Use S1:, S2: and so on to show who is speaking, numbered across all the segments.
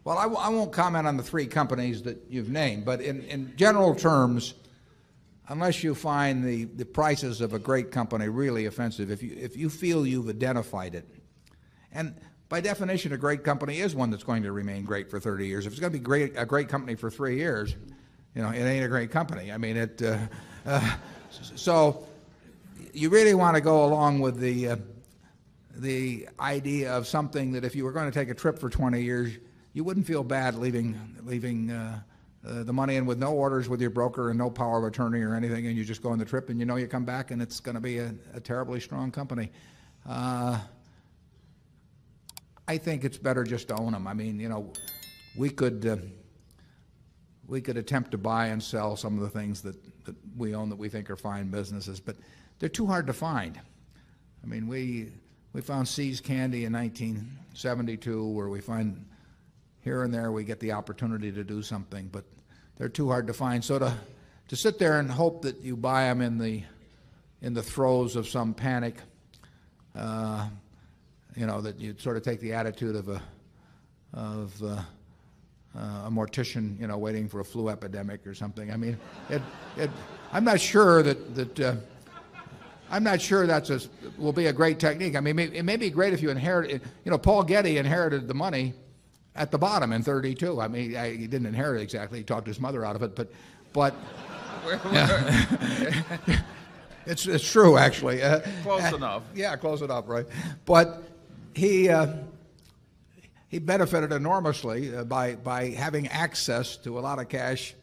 S1: Well, I won't comment on the three companies that you've named, but in general terms, unless you find the prices of a great company really offensive, if you feel you've identified it, and by definition, a great company is one that's going to remain great for 30 years. If it's going to be a great company for 3 years, it ain't a great company. I mean, so you really want to go along with the idea of something that if you were going to take a trip for 20 years, you wouldn't feel bad leaving the money in with no orders with your broker and no power of attorney or anything, and you just go on the trip and you come back and it's going to be a terribly strong company. I think it's better just to own them. I mean, we could attempt to buy and sell some of the things that we own that we think are fine businesses, but they're too hard to find. I mean, we found See's Candy in 1972, where we find here and there we get the opportunity to do something, but they're too hard to find. So to sit there and hope that you buy them in the throes of some panic, that you sort of take the attitude of a mortician, waiting for a flu epidemic or something. I mean, I'm not sure I'm not sure will be a great technique. I mean, it may be great if you inherit it. Paul Getty inherited the money at the bottom in 32. I mean, he didn't inherit it exactly. He talked his mother out of it, but yeah. It's true, actually.
S2: Close enough.
S1: Yeah, close enough, right? But he benefited enormously by having access to a lot of cash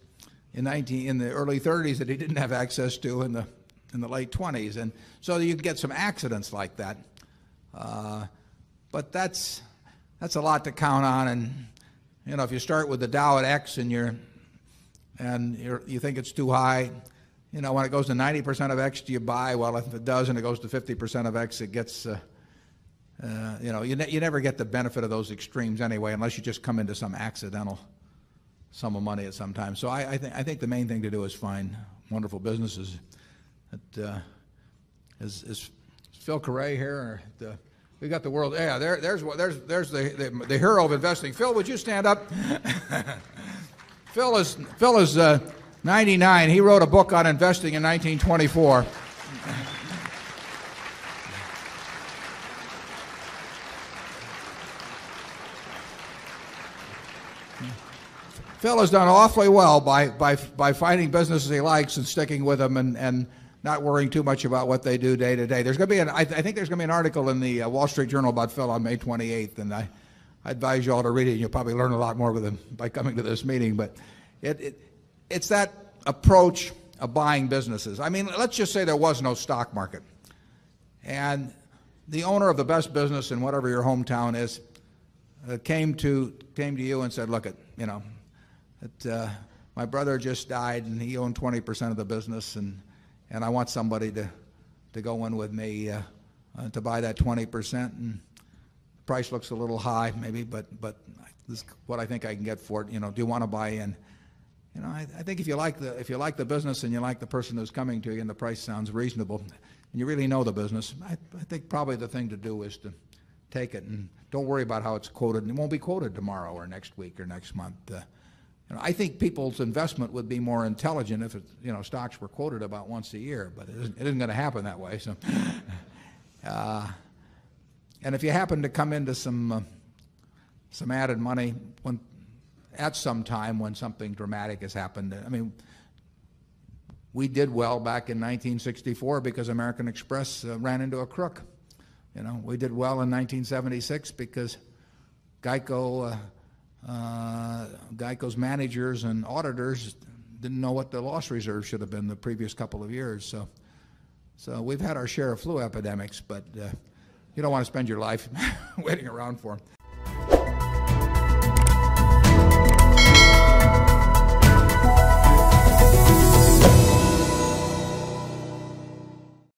S1: in the early 30s that he didn't have access to in the late 20s, and so you can get some accidents like that. But that's a lot to count on, and if you start with the Dow at X and you think it's too high, when it goes to 90% of X, do you buy? Well, if it does and it goes to 50% of X, it gets you never get the benefit of those extremes anyway, unless you just come into some accidental sum of money at some time. So I think the main thing to do is find wonderful businesses. Is Phil Carre here? We got the world. Yeah, there's the hero of investing. Phil, would you stand up? Phil is 99. He wrote a book on investing in 1924. Phil has done awfully well by finding businesses he likes and sticking with them and not worrying too much about what they do day to day. There's going to be I think there's going to be an article in the Wall Street Journal about Phil on May 28th, and I advise you all to read it. You'll probably learn a lot more with him by coming to this meeting. But it's that approach of buying businesses. I mean, let's just say there was no stock market, and the owner of the best business in whatever your hometown is came to you and said, "Look, my brother just died, and he owned 20% of the business, and I want somebody to go in with me to buy that 20%, and the price looks a little high maybe, but this is what I think I can get for it. Do you want to buy in?" I think if you like the business and you like the person who's coming to you and the price sounds reasonable and you really know the business, I think probably the thing to do is to take it and don't worry about how it's quoted. And it won't be quoted tomorrow or next week or next month. I think people's investment would be more intelligent if stocks were quoted about once a year, but it isn't going to happen that way. So, and if you happen to come into some added money at some time when something dramatic has happened, I mean, we did well back in 1964 because American Express ran into a crook. We did well in 1976 because Geico's managers and auditors didn't know what the loss reserve should have been the previous couple of years. So we've had our share of flu epidemics, but you don't want to spend your life waiting around for them.